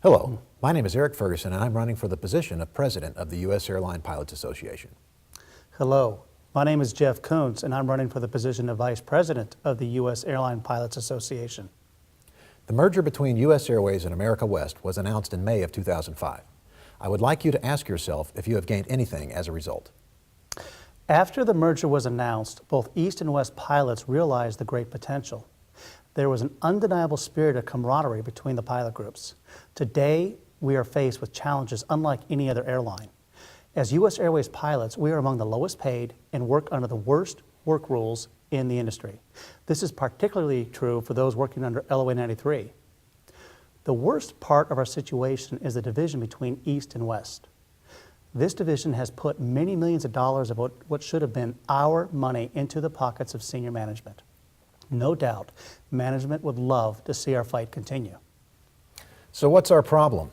Hello, my name is Eric Ferguson and I'm running for the position of President of the U.S. Airline Pilots Association. Hello, my name is Jeff Kuntz and I'm running for the position of Vice President of the U.S. Airline Pilots Association. The merger between U.S. Airways and America West was announced in May of 2005. I would like you to ask yourself if you have gained anything as a result. After the merger was announced, both East and West pilots realized the great potential. There was an undeniable spirit of camaraderie between the pilot groups. Today, we are faced with challenges unlike any other airline. As U.S. Airways pilots, we are among the lowest paid and work under the worst work rules in the industry. This is particularly true for those working under LOA 93. The worst part of our situation is the division between East and West. This division has put many millions of dollars of what should have been our money into the pockets of senior management. No doubt, management would love to see our fight continue. So what's our problem?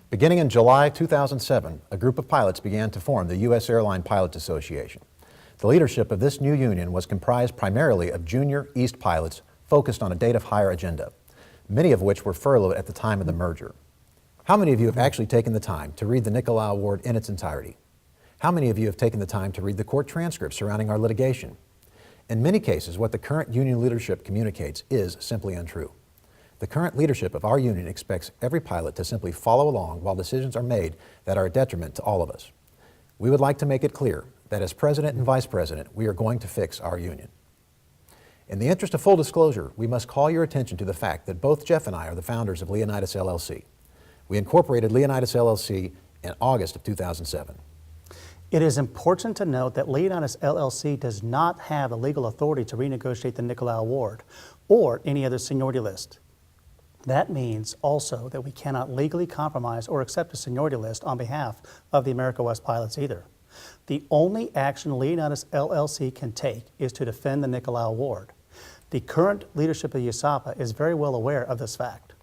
Beginning in July 2007, a group of pilots began to form the U.S. Airline Pilots Association. The leadership of this new union was comprised primarily of junior East pilots focused on a date of hire agenda, many of which were furloughed at the time of the merger. How many of you have actually taken the time to read the Nicolau Award in its entirety? How many of you have taken the time to read the court transcripts surrounding our litigation? In many cases, what the current union leadership communicates is simply untrue. The current leadership of our union expects every pilot to simply follow along while decisions are made that are a detriment to all of us. We would like to make it clear that as President and Vice President, we are going to fix our union. In the interest of full disclosure, we must call your attention to the fact that both Jeff and I are the founders of Leonidas LLC. We incorporated Leonidas LLC in August of 2007. It is important to note that Leonidas LLC does not have the legal authority to renegotiate the Nicolau Award or any other seniority list. That means also that we cannot legally compromise or accept a seniority list on behalf of the America West pilots either. The only action Leonidas LLC can take is to defend the Nicolau Award. The current leadership of USAPA is very well aware of this fact.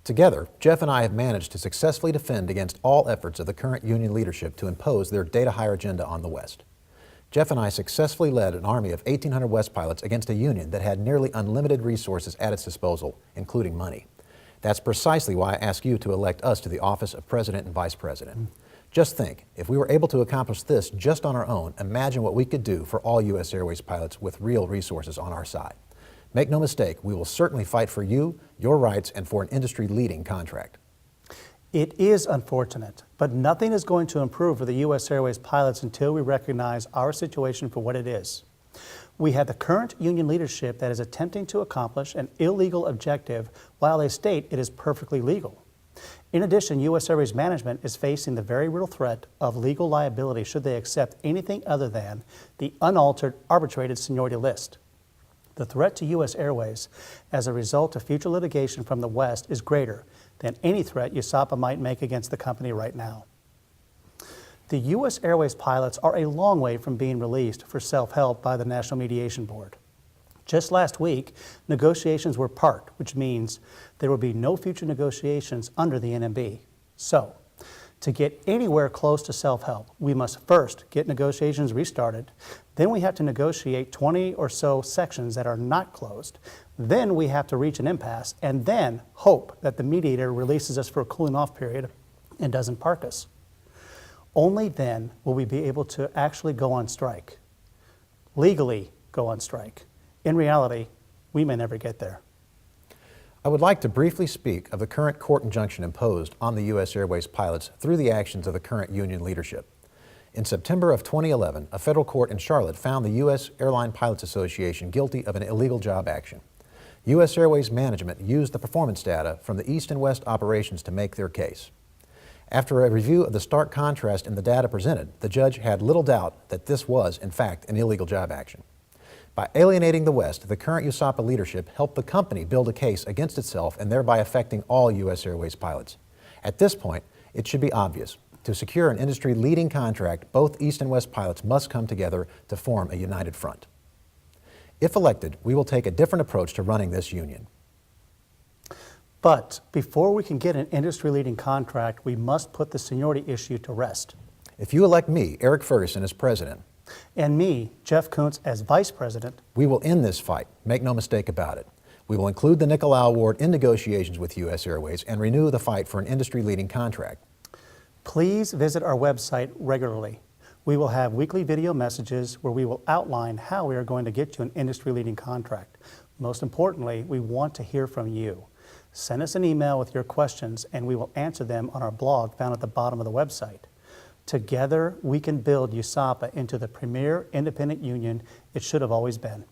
Together, Jeff and I have managed to successfully defend against all efforts of the current union leadership to impose their data hire agenda on the West. Jeff and I successfully led an army of 1,800 West pilots against a union that had nearly unlimited resources at its disposal, including money. That's precisely why I ask you to elect us to the office of President and Vice President. Just think, if we were able to accomplish this just on our own, imagine what we could do for all U.S. Airways pilots with real resources on our side. Make no mistake, we will certainly fight for you, your rights, and for an industry-leading contract. It is unfortunate, but nothing is going to improve for the U.S. Airways pilots until we recognize our situation for what it is. We have the current union leadership that is attempting to accomplish an illegal objective while they state it is perfectly legal. In addition, U.S. Airways management is facing the very real threat of legal liability should they accept anything other than the unaltered arbitrated seniority list. The threat to U.S. Airways as a result of future litigation from the West is greater than any threat USAPA might make against the company right now. The U.S. Airways pilots are a long way from being released for self-help by the National Mediation Board. Just last week, negotiations were parked, which means there will be no future negotiations under the NMB. So, to get anywhere close to self-help, we must first get negotiations restarted, then we have to negotiate 20 or so sections that are not closed, then we have to reach an impasse, and then hope that the mediator releases us for a cooling off period and doesn't park us. Only then will we be able to actually go on strike, legally go on strike. In reality, we may never get there. I would like to briefly speak of the current court injunction imposed on the U.S. Airways pilots through the actions of the current union leadership. In September of 2011, a federal court in Charlotte found the U.S. Airline Pilots Association guilty of an illegal job action. U.S. Airways management used the performance data from the East and West operations to make their case. After a review of the stark contrast in the data presented, the judge had little doubt that this was, in fact, an illegal job action. By alienating the West, the current USAPA leadership helped the company build a case against itself and thereby affecting all U.S. Airways pilots. At this point, it should be obvious. To secure an industry-leading contract, both East and West pilots must come together to form a united front. If elected, we will take a different approach to running this union. But before we can get an industry-leading contract, we must put the seniority issue to rest. If you elect me, Eric Ferguson, as president, and me, Jeff Kuntz, as Vice President, we will end this fight. Make no mistake about it. We will include the Nicolau Award in negotiations with U.S. Airways and renew the fight for an industry-leading contract. Please visit our website regularly. We will have weekly video messages where we will outline how we are going to get you an industry-leading contract. Most importantly, we want to hear from you. Send us an email with your questions and we will answer them on our blog found at the bottom of the website. Together, we can build USAPA into the premier independent union it should have always been.